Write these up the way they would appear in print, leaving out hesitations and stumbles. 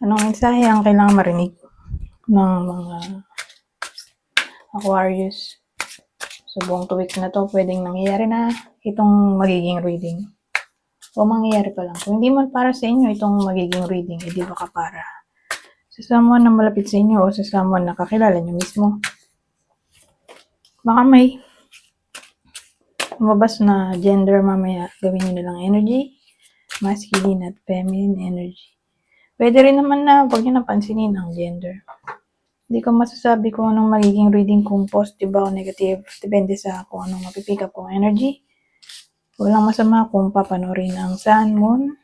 Anong mensahe ang kailangan marinig ng mga Aquarius? So, buong 2 weeks na to, pwedeng nangyayari na itong magiging reading. O mangyayari pa lang. Kung hindi man para sa inyo itong magiging reading, hindi baka para sa someone na malapit sa inyo o sa someone na kakilala nyo mismo. Baka may lumabas na gender mamaya, gawin nyo na lang energy, masculine at feminine energy. Pwede rin naman na huwag nyo napansinin ang gender. Hindi ko masasabi kung anong magiging reading, kung positive ba o negative. Depende sa kung anong mapipick up kong energy. Walang masama kung papanorin ang sun, moon,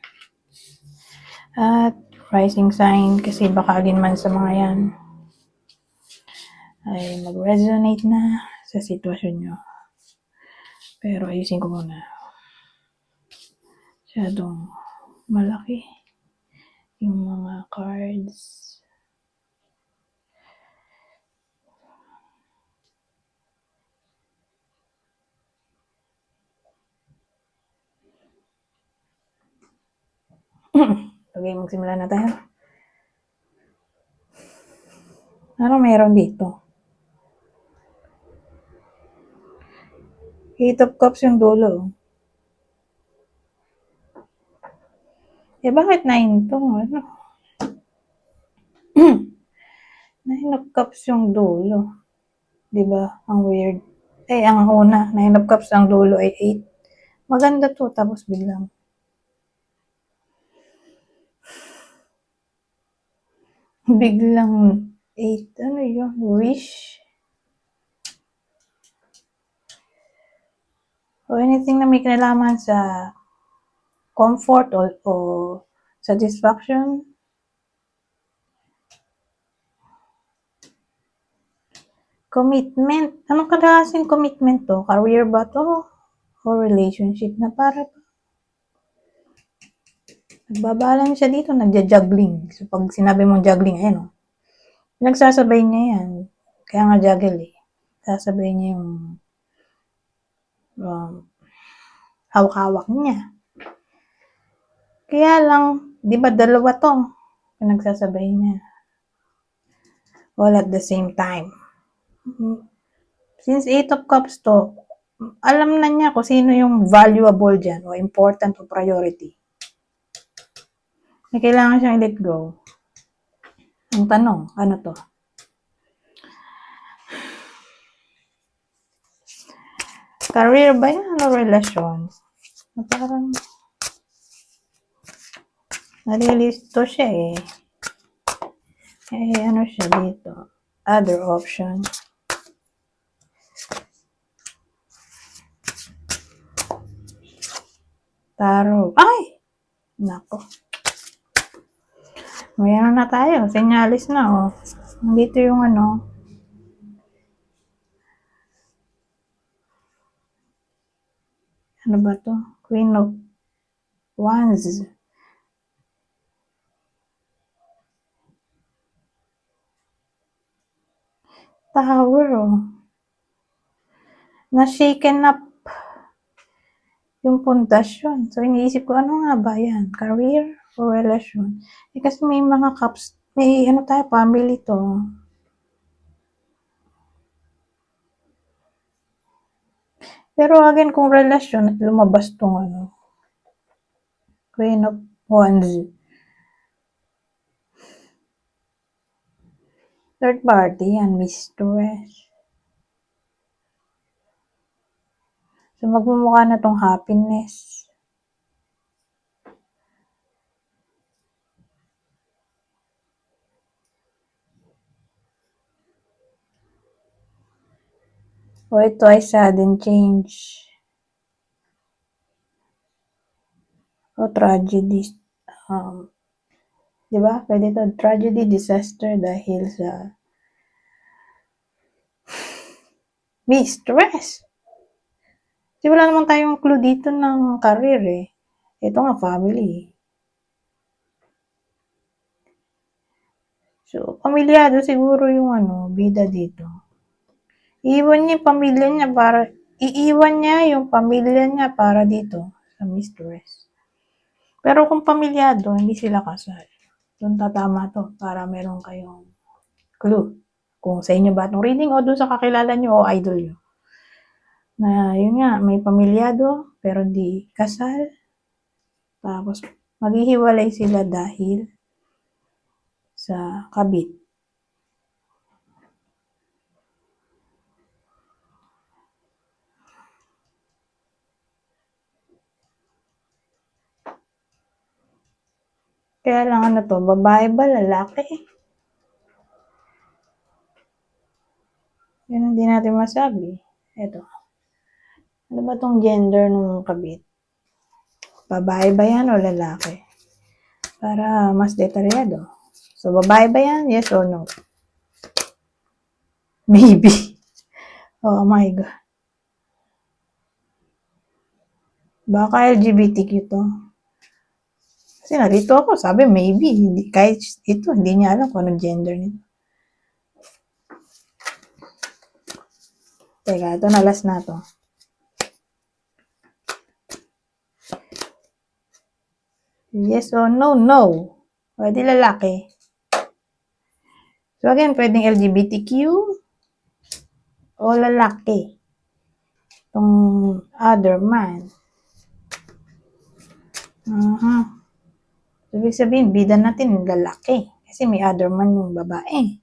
at rising sign, kasi baka alin man sa mga yan ay mag-resonate na sa sitwasyon nyo. Pero ayusin ko muna. Masyadong malaki yung mga cards. Okay, magsimula na tayo. Ano meron dito? 8 of Cups yung dulo. Bakit 9 to? Ano? 9 of Cups yung dulo. Diba? Ang weird. Ang una, 9 of Cups ang dulo ay 8. Maganda to, tapos biglang biglang 8. Ano yun? Wish? O anything na may kinalaman sa comfort o satisfaction. Commitment. Anong kadalasang commitment to? Career ba to? O relationship na para nagbabalan siya dito, nagja-juggling. So, pag sinabi mong juggling, ayan o. Nagsasabay niya yan. Kaya nga juggle eh. Sasabay niya yung hawak-hawak niya. Kaya lang, di ba dalawa to? Pinagsasabay niya. All at the same time. Since 8 of Cups to, alam na niya kung sino yung valuable dyan o important o priority. May kailangan siyang let go. Ang tanong, ano to? Career ba yan o relasyon? Parang nalilisto siya eh. Ano siya dito? Other option. Tarot. Ay! Nako. Mayroon na tayo. Senyalis na oh. Dito yung ano. Ano ba to? Queen of Wands. Tower oh. Na-shaken up yung pundasyon. So, iniisip ko, ano nga ba yan? Career o relasyon? Kasi may mga cups, may ano tayo, family to. Pero again, kung relasyon, lumabas tong ano, Queen of Wands. Third party yan, mistress. So, magmumukha na tong happiness. O ito ay sudden change. O tragedy. Diba? Pwede ito, tragedy, disaster dahil sa mistress. Kasi wala naman tayong clue dito ng career eh. Ito nga, family. So, pamilyado siguro yung ano, bida dito. Iiwan niya yung pamilya niya para dito sa mistress. Pero kung pamilyado, hindi sila kasal. Doon tatama to para meron kayong clue kung sa inyo ba itong reading o doon sa kakilala nyo o idol nyo. Na yun nga, may pamilyado pero di kasal. Tapos maghihiwalay sila dahil sa kabit. Kaya lang ano to, babae ba, lalaki? Yan hindi natin masabi. Eto. Ano ba tong gender ng kabit? Babae ba yan o lalaki? Para mas detalyado. So, babae ba yan? Yes or no? Maybe. Oh my God. Baka LGBTQ to. Kasi narito ako, sabi maybe. Hindi, kahit ito, hindi niya alam kung anong gender nito. Teka, ito na last na to. Yes or no? No. Pwede lalaki. So again, pwedeng LGBTQ o lalaki. Itong other man. So, ibig sabihin, bida natin lalaki. Kasi may other man yung babae.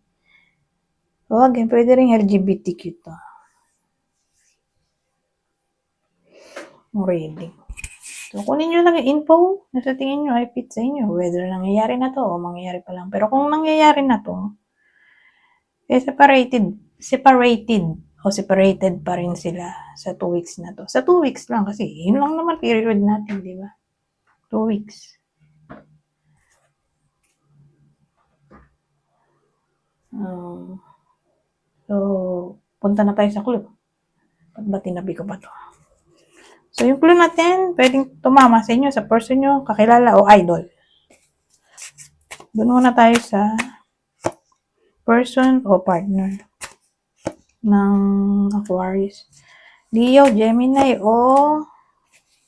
So again, pwede rin LGBTQ to. Reading. So, kunin nyo lang yung info na sa tingin nyo ay fit sa inyo. Whether nangyayari na to o mangyayari pa lang. Pero kung nangyayari na to, eh separated o separated pa rin sila sa 2 weeks na to. Sa 2 weeks lang kasi, yun lang naman period natin, di ba? 2 weeks. So, punta na tayo sa clue. Ba't ba tinabi ko ba to? So, yung clue natin, pwedeng tumama sa inyo, sa person nyo, kakilala o idol. Doon muna tayo sa person o partner ng Aquarius. Leo, Gemini o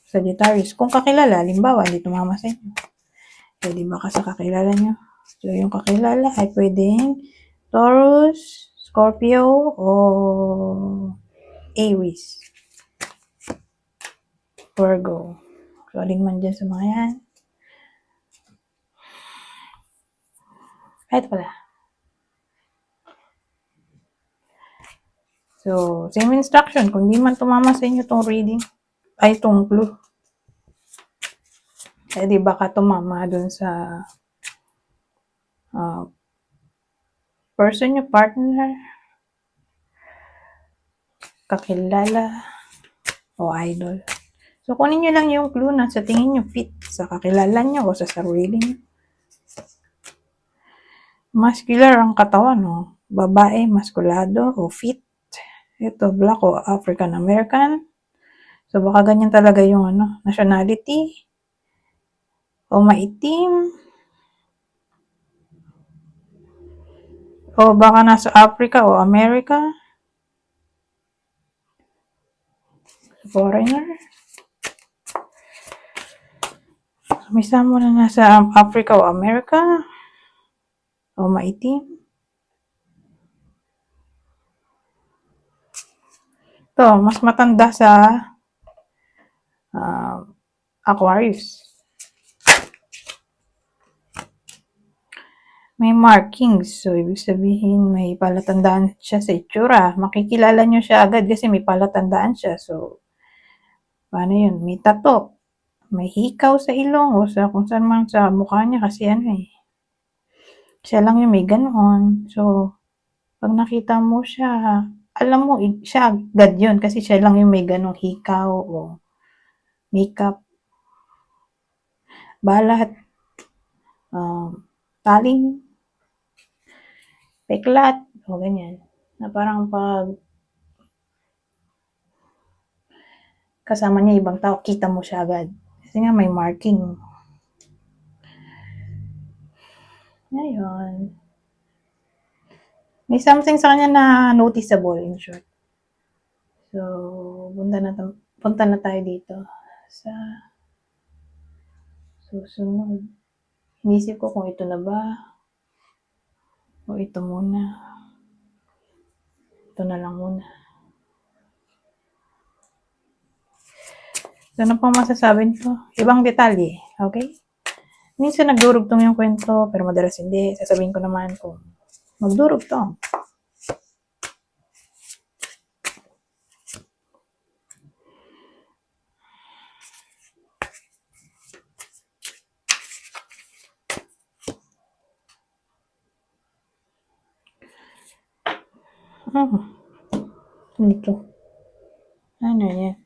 Sagittarius. Kung kakilala, halimbawa, hindi tumama sa inyo. Pwede baka sa kakilala nyo. So, yung kakilala ay pwedeng Taurus, Scorpio, o Aries. Virgo. So, alin man dyan sa mga yan. Ito pala. So, same instruction. Kung di man tumama sa inyo itong reading, ay itong clue. Eh, di baka tumama dun sa person nyo, partner, kakilala, o idol. So, kunin nyo lang yung clue na sa tingin nyo fit sa kakilala nyo o sa sarili nyo. Muscular ang katawan, no? Babae, maskulado o fit. Ito, black o African American. So, baka ganyan talaga yung nationality. O maitim. O baka nasa Africa o America. Foreigner. May samo na nasa Africa o America. O maitim. Ito, mas matanda sa Aquarius. May markings. So, ibig sabihin, may palatandaan siya sa itsura. Makikilala nyo siya agad kasi may palatandaan siya. So, paano yun? May tato. May hikaw sa ilong o sa kung saan man sa mukha niya kasi siya lang yung may ganon. So, pag nakita mo siya, alam mo, siya agad yun kasi siya lang yung may ganong hikaw o makeup, balat, taling, peklat, o ganyan. Na parang pag kasama niya ibang tao, kita mo siya agad. Kasi nga may marking. Ngayon, may something sa kanya na noticeable in short. So, punta na tayo dito sa susunod. Inisip ko kung ito na ba o ito muna. Ito na lang muna. So, ano pang masasabi nito? Ibang detalye, okay? Minsan nagdurugtong yung kwento, pero madalas hindi. Sasabihin ko naman kung magdurugtong. Ito. Ano yan?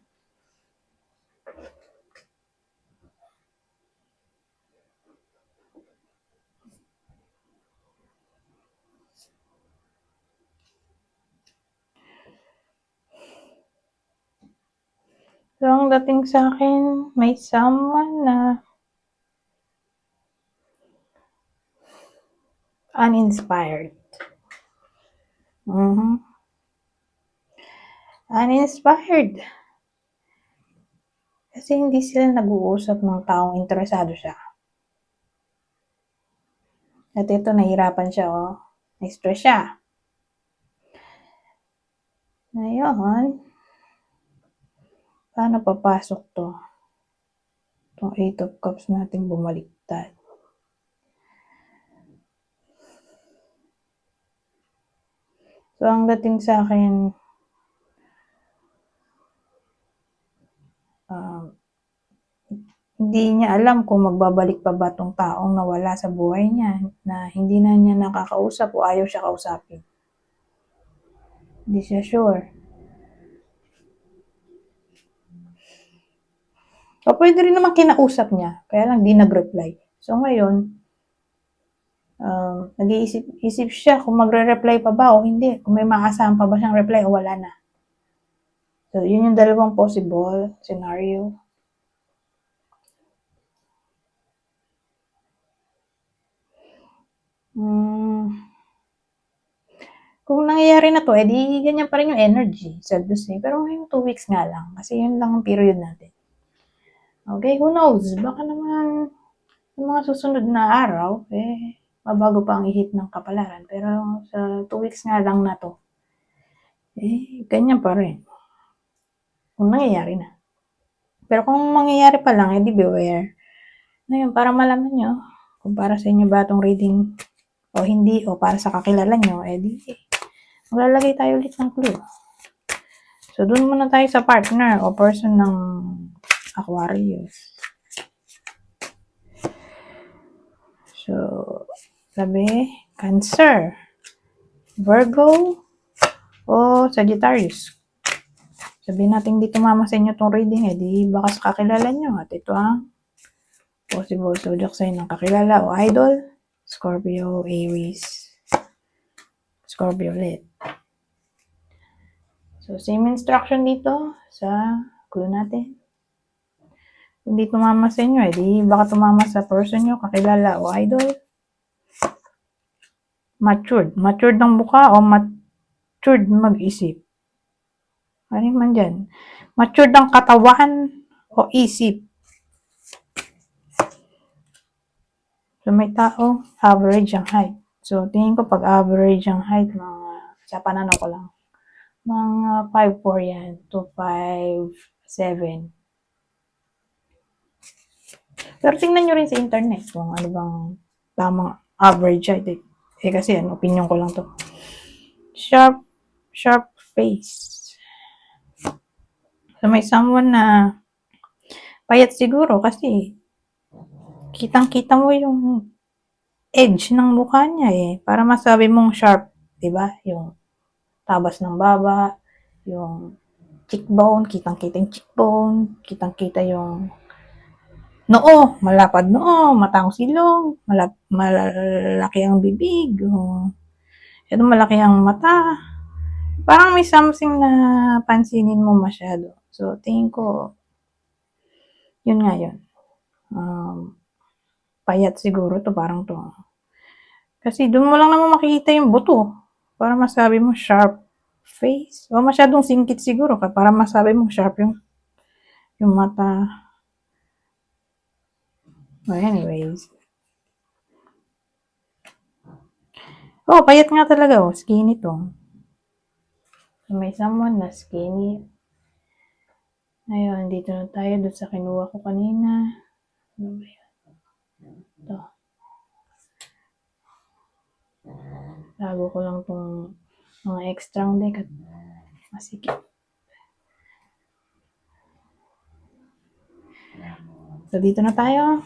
So, ang dating sa akin, may someone na uninspired. Uninspired. Kasi hindi sila nag-uusap ng taong interesado siya. At ito, nahirapan siya, oh. Na-stress siya. Ngayon, paano papasok to? Itong 8 of Cups natin bumaliktad. So, ang dating sa akin, hindi niya alam kung magbabalik pa ba tong taong nawala sa buhay niya, na hindi na niya nakakausap o ayaw siya kausapin. Hindi siya sure. O pwede rin naman kinausap niya, kaya lang di nag-reply. So ngayon, nag-iisip siya kung magre-reply pa ba o hindi, kung may maasahan pa ba siyang reply o wala na. So yun yung dalawang possible scenario. Kung nangyayari na to, edi ganyan pa rin yung energy, sad to say. Pero ngayong 2 weeks nga lang, kasi yun lang ang period natin. Okay, who knows? Baka naman yung mga susunod na araw, mabago pa ang ihip ng kapalaran. Pero sa 2 weeks nga lang na to, ganyan pa rin. Kung nangyayari na. Pero kung mangyayari pa lang, edi beware. Ngayon, para malaman nyo, kung para sa inyo ba itong reading o hindi, o para sa kakilala nyo, edi maglalagay tayo ulit ng clue. So, dun muna tayo sa partner o person ng Aquarius. So, sabi, Cancer, Virgo, o Sagittarius. Sabihin natin di tumama sa inyo itong reading, di baka sa kakilala nyo. At ito ang possible zodiac sign ng kakilala o idol, Scorpio, Aries, Scorpio ulit. So, same instruction dito sa clue natin. Kung di tumama sa inyo, di baka tumama sa person nyo, kakilala o idol. Matured. Matured ng mukha o matured mag-isip. Ano man dyan? Matured ng katawan o isip. So, may tao, average ang height. So, tingin ko pag average ang height, sa pananaw ko lang, mga 5'4" yan to 5'7". Pero tingnan nyo rin sa internet kung ano bang tamang average height. Kasi opinion ko lang to. Sharp face. So, may someone na payat siguro kasi kitang-kita mo yung edge ng mukha niya para masabi mong sharp, 'di ba? Yung tabas ng baba, yung cheekbone, kitang-kita yung cheekbone, kitang-kita yung noo, malapad noo, matang silong, malaki ang bibig, malaki ang mata. Parang may something na pansinin mo masyado. So, tingin ko, yun nga yun. Payat siguro to, parang to. Kasi doon mo lang naman makikita yung buto para masabi mo sharp face. O masyadong singkit siguro para masabi mo sharp yung mata. Well, anyways. Oh, payat nga talaga. Oh. Skinny to. May someone na skinny. Ayun, dito na tayo doon sa kinuha ko kanina. Ano ba yun? Ito. Tago ko lang tong mga extra deck at masikip. So, dito na tayo.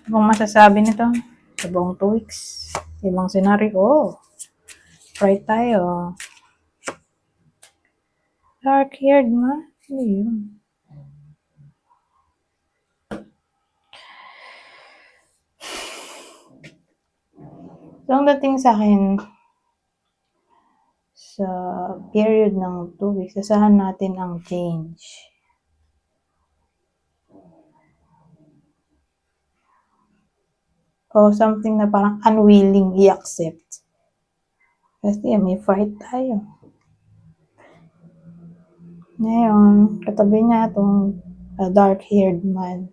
Ano bang masasabi nito? Sa buong 2 weeks. Ibang senaryo. Oh, right tayo. Dark-haired man. Ano yun? So, ang dating sa akin, sa period ng 2 weeks, asahan natin ang change. O something na parang unwilling i-accept. Kasi may fight tayo. Ngayon, katabi niya itong dark-haired man.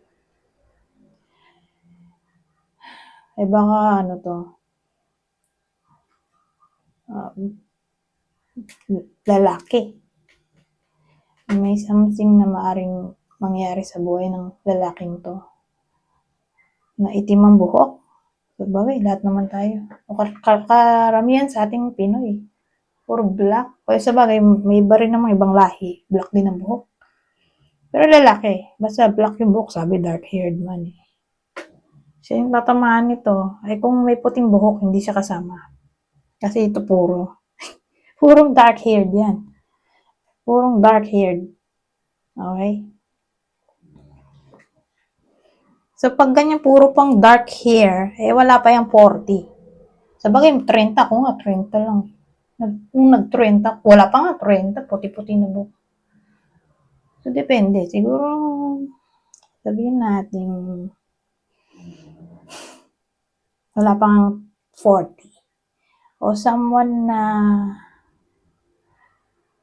Eh baka ano to, lalaki. May something na maaring mangyari sa buhay ng lalaking to. Na itim ang buhok. Sabagay, lahat naman tayo. Karamihan sa ating Pinoy. Puro black. O sabagay, may iba rin namang ibang lahi. Black din ang buhok. Pero lalaki. Basta black yung buhok, sabi dark-haired man eh. Siya yung tatamaan nito. Ay kung may puting buhok, hindi siya kasama. Kasi ito purong dark-haired yan. Purong dark-haired. Okay? So, pag ganyan puro pang dark hair, eh wala pa yung 40. Sabagay, 30 ko nga, 30 lang. Nung nag-30, wala pa nga 30, puti-puti na buhok. So, depende. Siguro, sabihin natin, wala pang 40. O someone na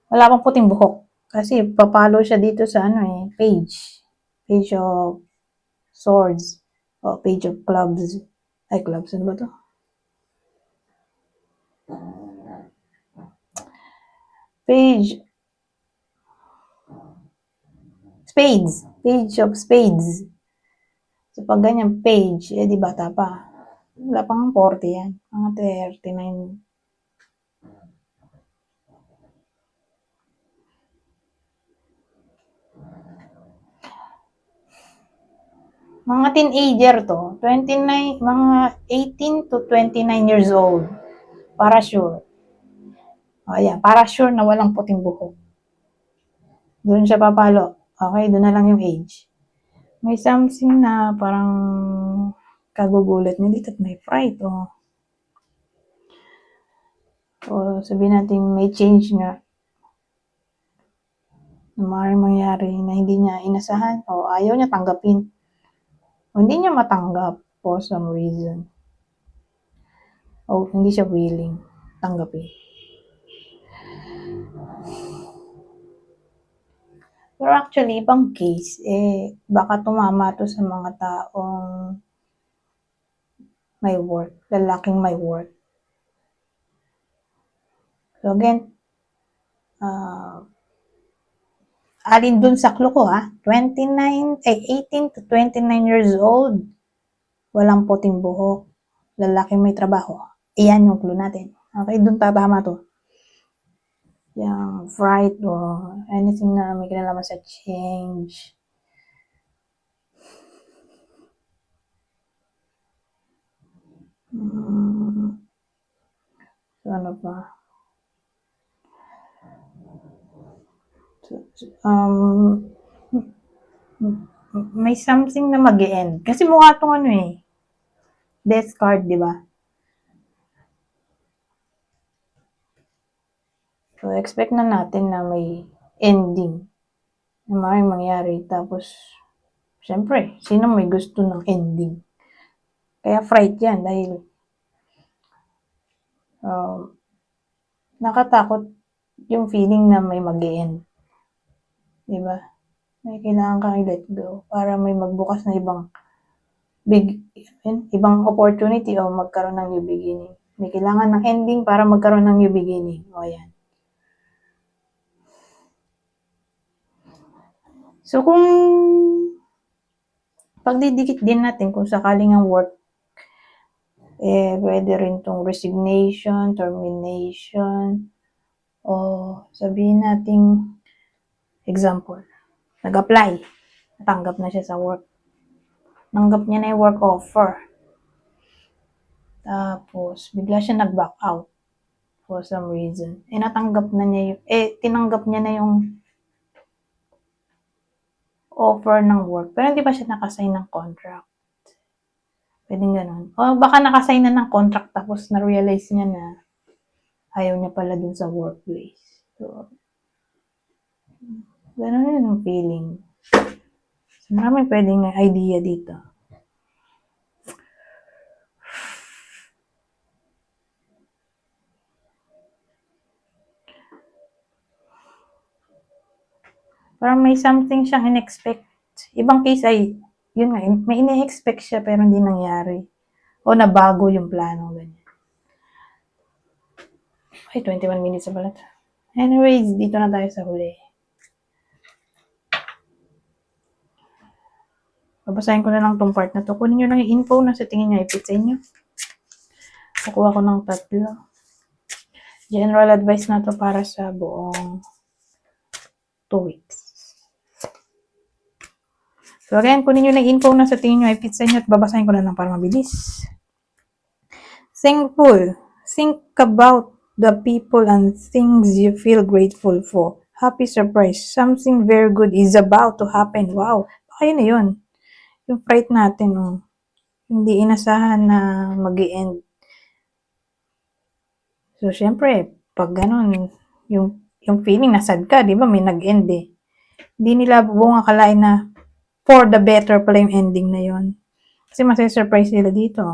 wala pang puting buhok. Kasi papalo siya dito sa page. Page of swords. O page of clubs. Ay, clubs. Ano ba to? Page. Spades. Page of spades. So, pag ganyan page, eh di bata pa. Wala pang 40 yan. Mga 39. Mga teenager to. 29, mga 18 to 29 years old. Para sure. O, ayan. Para sure na walang puting buhok. Doon siya papalo. Okay, doon na lang yung age. May something na parang kagugulat niya dito at may fright. O sabihin natin may change nga na maaaring mangyari na hindi niya inasahan o ayaw niya tanggapin. O hindi niya matanggap for some reason. O hindi siya willing tanggapin. Pero actually, ibang case, baka tumama to sa mga taong may work, lalaking may work. So again, alin dun sa clue ko 18 to 29 years old, walang puting buhok, lalaking may trabaho. Iyan yung clue natin. Okay, dun tatama to. Yung fright o anything na may kinalaman sa change. So, ano pa? May something na mag-e-end. Kasi mukha tong death card, di ba? So, expect na natin na may ending na maaaring mangyari. Tapos, syempre, sino may gusto ng ending? Kaya fright yan dahil nakatakot yung feeling na may mag-e-end. Diba? May kailangan kang i-let go para may magbukas na ibang ibang opportunity o magkaroon ng new beginning. May kailangan ng ending para magkaroon ng new beginning. O, yan. So, kung pagdidikit din natin kung sakaling ang work, pwede rin tong resignation, termination, o sabihin natin, example, nag-apply, natanggap na siya sa work. Nanggap niya na yung work offer. Tapos, bigla siya nag-back out for some reason. Natanggap na niya yung, tinanggap niya na yung offer ng work, pero hindi pa siya nakasign ng contract. Pwedeng ganun. O baka nakasign na ng contract tapos na-realize niya na ayaw niya pala dun sa workplace. So, ganun yun ang feeling. So, maraming pwedeng idea dito. Parang may something siyang in-expect. Ibang case ay, yun nga, may in-expect siya pero hindi nangyari. O nabago yung plano, ganyan. Ay, 21 minutes na pala. Anyways, dito na tayo sa huli. Babasahin ko na lang tong part na to. Kunin nyo lang yung info na sa tingin nyo i-fit sa inyo. Kukuha ko ng 3. General advice na to para sa buong 2 weeks. So again, kunin nyo lang info na sa tingin nyo i-fit sa inyo at babasahin ko na lang para mabilis. Thankful. Think about the people and things you feel grateful for. Happy surprise. Something very good is about to happen. Wow. Baka yun na yun. Yung fright natin, hindi inasahan na mag-i-end. So, syempre, pag ganun, yung feeling na sad ka, di ba, may nag-end eh. Hindi nila buong akalain na for the better pala yung ending na yun. Kasi masaya-surprise nila dito,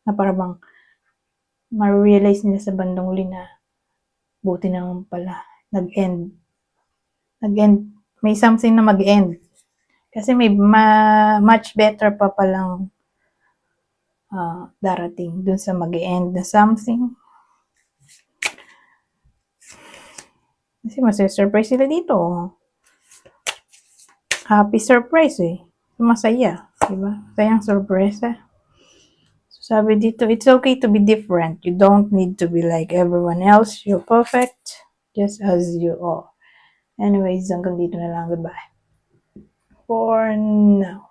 na parang ma-realize nila sa bandang huli na buti na naman pala, nag-end. May something na mag-end. Kasi may much better pa palang darating dun sa mag-end na something. Kasi masaya-surprise sila dito. Happy surprise eh. Masaya. Diba? Masayang surpresa. So sabi dito, it's okay to be different. You don't need to be like everyone else. You're perfect just as you are. Anyways, hanggang dito na lang. Goodbye. For now.